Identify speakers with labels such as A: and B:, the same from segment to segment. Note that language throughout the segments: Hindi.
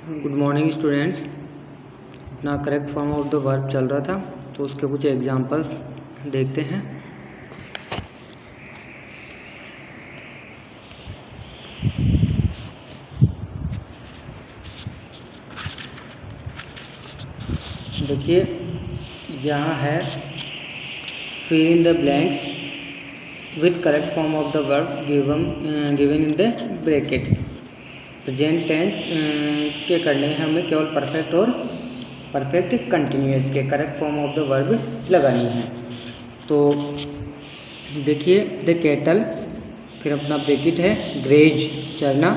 A: Good morning students. अपना correct form of the verb चल रहा था, तो उसके कुछ एग्जांपल्स देखते हैं। देखिए यहाँ है fill in the blanks with correct form of the verb given in the bracket. Present tense के करने हैं हमें केवल परफेक्ट और परफेक्ट कंटिन्यूअस के correct form of the verb लगानी है। तो देखिए द कैटल, फिर अपना ब्रैकेट है ग्रेज चरना,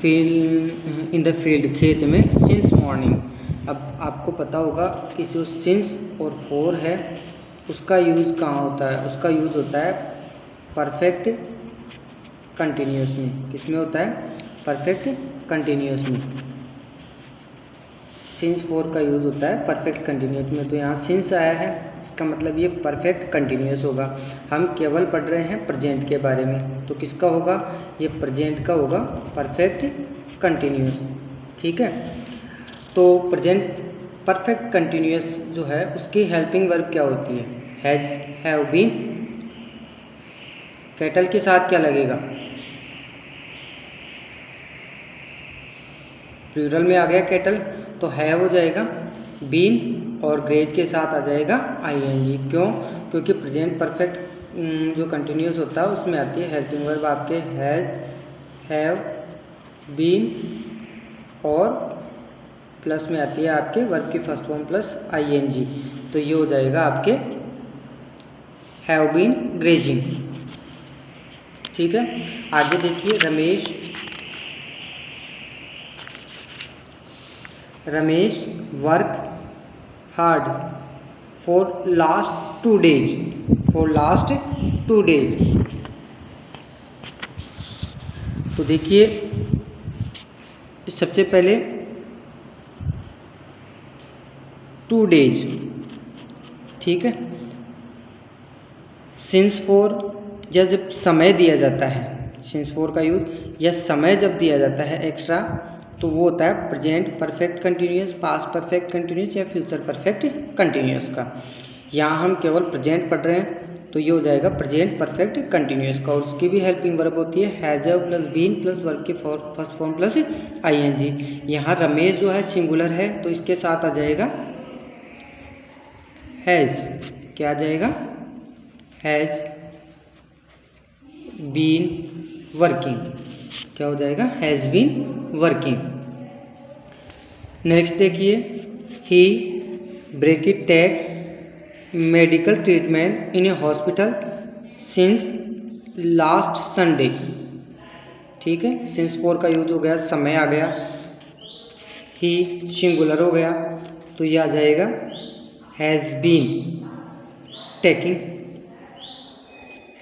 A: फील्ड इन द फील्ड खेत में, सिंस मॉर्निंग। अब आपको पता होगा कि जो सिंस और फॉर है उसका यूज़ कहाँ होता है, उसका यूज़ होता है परफेक्ट कंटिन्यूअस में। किसमें होता है? परफेक्ट कंटिन्यूअस में। सिंस फॉर का यूज़ होता है परफेक्ट कंटिन्यूअस में। तो यहाँ सिंस आया है, इसका मतलब ये परफेक्ट कंटिन्यूअस होगा। हम केवल पढ़ रहे हैं प्रेजेंट के बारे में, तो किसका होगा? ये प्रेजेंट का होगा, परफेक्ट कंटिन्यूअस। ठीक है, तो प्रेजेंट परफेक्ट कंटिन्यूअस जो है उसकी हेल्पिंग वर्ब क्या होती है? Has, have been. कैटल के साथ क्या लगेगा? प्लूरल में आ गया कैटल तो हैव हो जाएगा, बीन और ग्रेज के साथ आ जाएगा आईएनजी। क्यों? क्योंकि प्रेजेंट परफेक्ट जो कंटिन्यूअस होता है उसमें आती है हेल्पिंग वर्ब आपके हैज़, हैव, बीन और प्लस में आती है आपके वर्ब की फर्स्ट फॉर्म प्लस आईएनजी। तो ये हो जाएगा आपके हैव बीन ग्रेजिंग। ठीक है, आगे देखिए Ramesh work hard for last 2 days, for last 2 days। तो देखिए सबसे पहले 2 days, ठीक है। सिंस फॉर या जब समय दिया जाता है, सिंस फॉर का यूज या समय जब दिया जाता है एक्स्ट्रा, तो वो होता है present perfect continuous, past perfect continuous या फ्यूचर परफेक्ट कंटिन्यूअस का। यहाँ हम केवल प्रेजेंट पढ़ रहे हैं तो ये हो जाएगा प्रेजेंट परफेक्ट कंटिन्यूअस का। और उसकी भी हेल्पिंग वर्ब होती है has plus been plus verb की फर्स्ट फॉर्म प्लस आईएनजी। यहाँ रमेश जो है सिंगुलर है तो इसके साथ आ जाएगा हैज़। क्या आ जाएगा? Has been working. क्या हो जाएगा? Has been working. नेक्स्ट देखिए he bracket take medical treatment in a hospital since last Sunday. ठीक है, सिंस फॉर का यूज हो गया, समय आ गया, ही सिंगुलर हो गया तो ये आ जाएगा has been taking,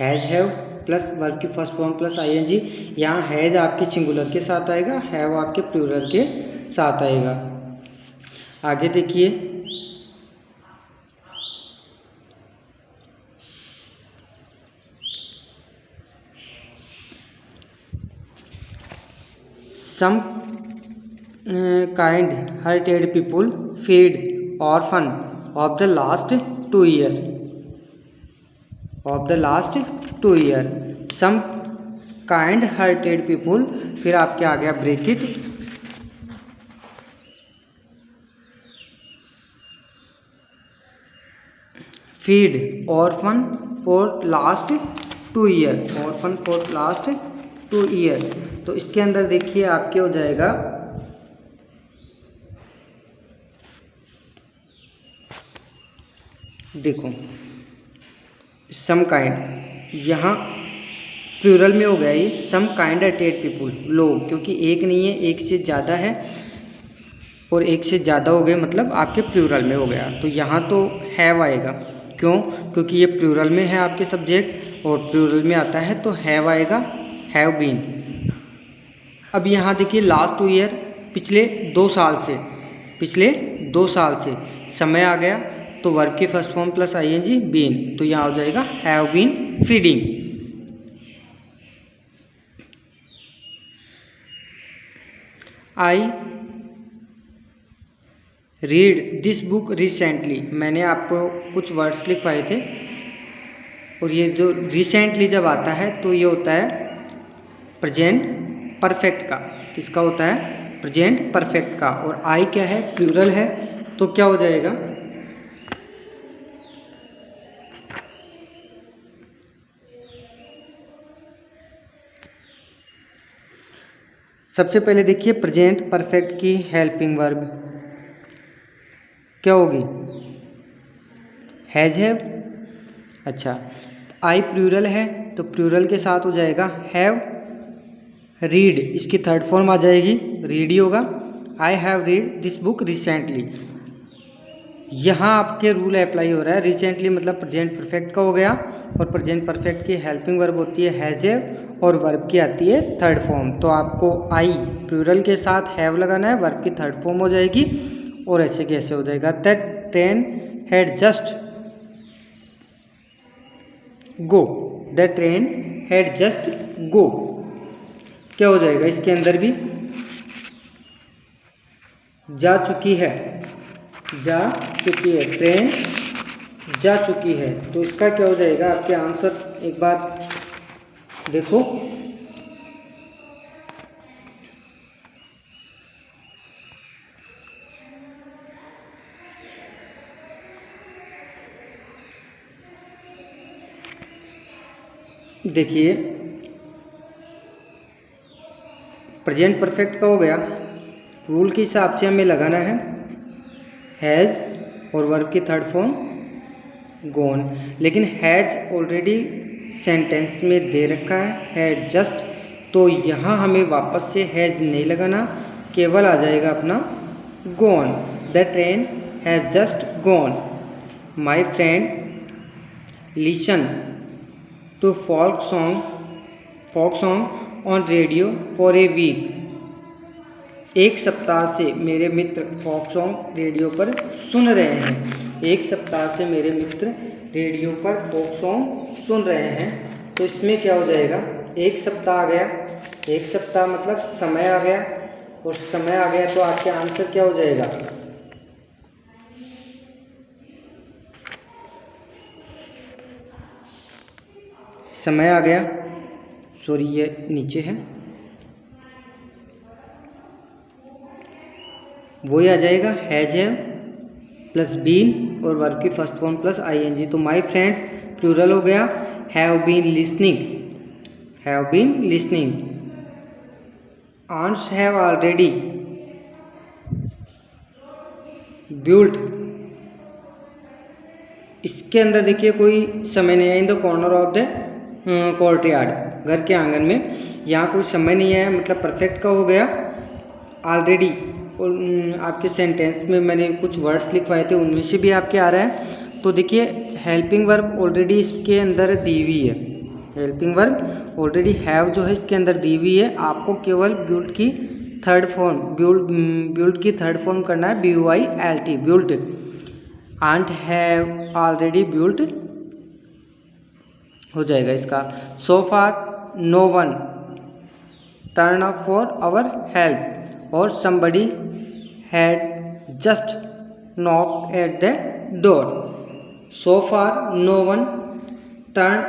A: has have plus verb की फर्स्ट फॉर्म प्लस आईएनजी। यहाँ हैज़ आपके सिंगुलर के साथ आएगा, हैव आपके प्लूरल के साथ आएगा। आगे देखिए some kind hearted people feed orphan of the last 2 years, of the last 2 years। Some kind hearted people, फिर आपके आ गया bracket feed orphan for last 2 years, orphan for last 2 years। तो इसके अंदर देखिए आपके हो जाएगा देखो सम काइंड, यहाँ प्लूरल में हो गया ये सम काइंड हार्टेड पीपुल, लोग, क्योंकि एक नहीं है एक से ज़्यादा है और एक से ज़्यादा हो गए मतलब आपके प्लूरल में हो गया। तो यहाँ तो हैव आएगा। क्यों? क्योंकि ये प्लूरल में है आपके सब्जेक्ट और प्लूरल में आता है तो हैव आएगा, हैव बीन। अब यहाँ देखिए लास्ट 2 year, पिछले 2 साल से समय आ गया तो वर्ब की first form plus ING been, तो यहाँ हो जाएगा have been feeding. I read this book recently, मैंने आपको कुछ वर्ड्स लिखवाए थे, और ये जो रिसेंटली जब आता है तो ये होता है प्रेजेंट परफेक्ट का। किसका होता है? प्रेजेंट परफेक्ट का। और आई क्या है? प्लूरल है, तो क्या हो जाएगा? सबसे पहले देखिए प्रेजेंट परफेक्ट की हेल्पिंग वर्ब क्या होगी? Has have. अच्छा, आई प्लूरल है तो प्लूरल के साथ हो जाएगा हैव। रीड इसकी थर्ड फॉर्म आ जाएगी, रीड ही होगा। I have read this book recently. यहाँ आपके रूल अप्लाई हो रहा है। रिसेंटली मतलब प्रेजेंट परफेक्ट का हो गया, और प्रेजेंट परफेक्ट की हेल्पिंग वर्ब होती है हैज हैव, और वर्ब की आती है थर्ड फॉर्म। तो आपको आई प्लूरल के साथ हैव लगाना है, वर्ब की थर्ड फॉर्म हो जाएगी, और ऐसे कैसे हो जाएगा? That train had just go, that train had just go, क्या हो जाएगा इसके अंदर भी? जा चुकी है, जा चुकी है, ट्रेन जा चुकी है। तो इसका क्या हो जाएगा? आपके आंसर एक बार देखो। देखिए प्रेजेंट परफेक्ट का हो गया, रूल के हिसाब से हमें लगाना है हैज़ और वर्ब की थर्ड फॉर्म गॉन। लेकिन हैज़ ऑलरेडी सेंटेंस में दे रखा है, हैड जस्ट, तो यहाँ हमें वापस से हैज़ नहीं लगाना, केवल आ जाएगा अपना gone. The train has just gone. My friend listen to folk song on radio for a week. एक सप्ताह से मेरे मित्र फोक सॉन्ग रेडियो पर सुन रहे हैं। एक सप्ताह से मेरे मित्र रेडियो पर फोक सॉन्ग सुन रहे हैं। तो इसमें क्या हो जाएगा? एक सप्ताह आ गया, एक सप्ताह मतलब समय आ गया, और समय आ गया तो आपके आंसर क्या हो जाएगा? समय आ गया, सॉरी ये नीचे है, वही आ जाएगा हैज हैव प्लस बीन और वर्ब की फर्स्ट फॉर्म प्लस आईएनजी। तो माय फ्रेंड्स प्लूरल हो गया, have been listening, have been listening. Ants have already built. इसके अंदर देखिए कोई समय नहीं है, in the corner of the courtyard, घर के आंगन में। यहाँ कोई समय नहीं है, मतलब परफेक्ट का हो गया। ऑलरेडी आपके सेंटेंस में मैंने कुछ वर्ड्स लिखवाए थे, उनमें से भी आपके आ रहा है। तो देखिए हेल्पिंग वर्ब ऑलरेडी इसके अंदर दी हुई है, हेल्पिंग वर्ब ऑलरेडी हैव जो है इसके अंदर दी हुई है। आपको केवल बिल्ट की थर्ड फॉर्म, बिल्ट की थर्ड फॉर्म करना है, BUILT, built. Aunt have already built हो जाएगा इसका। So far no one turn up for our help, और somebody had just knock at the door. So far no one turn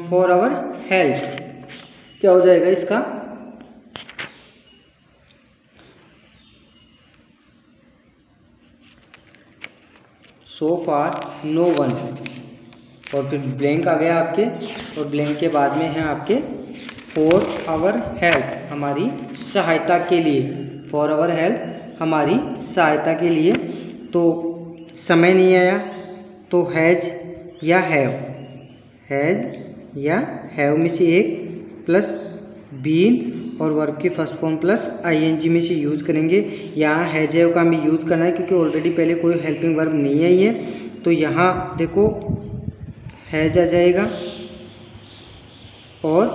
A: for our help, क्या हो जाएगा इसका? सो फार नो वन, और फिर ब्लैंक आ गया आपके, और ब्लैंक के बाद में है आपके फॉर आवर हेल्प, हमारी सहायता के लिए, फॉर आवर हेल्प हमारी सहायता के लिए। तो समय नहीं आया तो हैज़ या हैव, हैज़ या हैव में से एक प्लस बीन और वर्ब की फर्स्ट फॉर्म प्लस आईएनजी में से यूज़ करेंगे। यहाँ हैज़ हैव का हमें यूज़ करना है क्योंकि ऑलरेडी पहले कोई हेल्पिंग वर्ब नहीं आई है। तो यहाँ देखो हैज़ आ जाएगा, और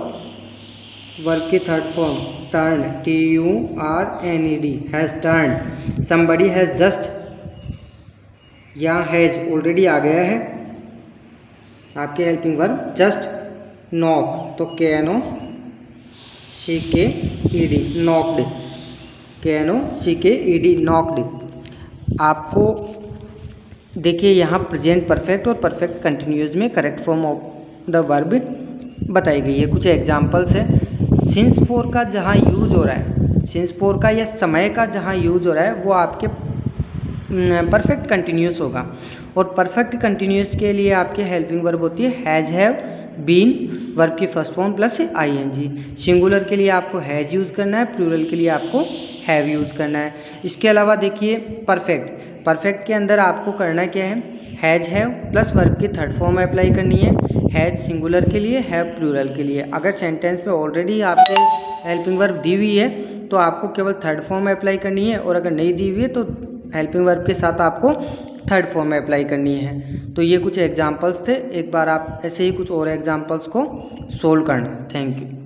A: वर्ब की third form turn, TURNED, has turn. Somebody has just, यहाँ हैज़ ऑलरेडी आ गया है आपके हेल्पिंग वर्ब जस्ट नॉक, तो KNOCKED, नॉक्ड, KNOCKED, नॉक्ड। आपको देखिए यहाँ प्रेजेंट परफेक्ट और परफेक्ट कंटिन्यूस में correct form of the verb बताई गई है। कुछ एग्जांपल्स है। सिंस फॉर का जहाँ यूज हो रहा है, सिंस फॉर का या समय का जहाँ यूज हो रहा है वो आपके परफेक्ट कंटिन्यूस होगा। और परफेक्ट कंटिन्यूस के लिए आपके हेल्पिंग वर्ब होती है हैज़, हैव, बीन, वर्ब की first form plus ING। Singular के लिए आपको हैज़ यूज़ करना है, प्लूरल के लिए आपको हैव यूज़ करना है। इसके अलावा देखिए परफेक्ट के अंदर आपको करना क्या है, हैज़, हैव प्लस वर्ब की थर्ड फॉर्म अप्लाई करनी है। हैज़ सिंगुलर के लिए, हैव प्लूरल के लिए। अगर सेंटेंस में ऑलरेडी आपके हेल्पिंग वर्ब दी हुई है तो आपको केवल थर्ड फॉर्म अप्लाई करनी है, और अगर नहीं दी हुई है तो हेल्पिंग वर्ब के साथ आपको थर्ड फॉर्म में अप्लाई करनी है। तो ये कुछ एग्जांपल्स थे। एक बार आप ऐसे ही कुछ और एग्जांपल्स को सोल्व करना। Thank you.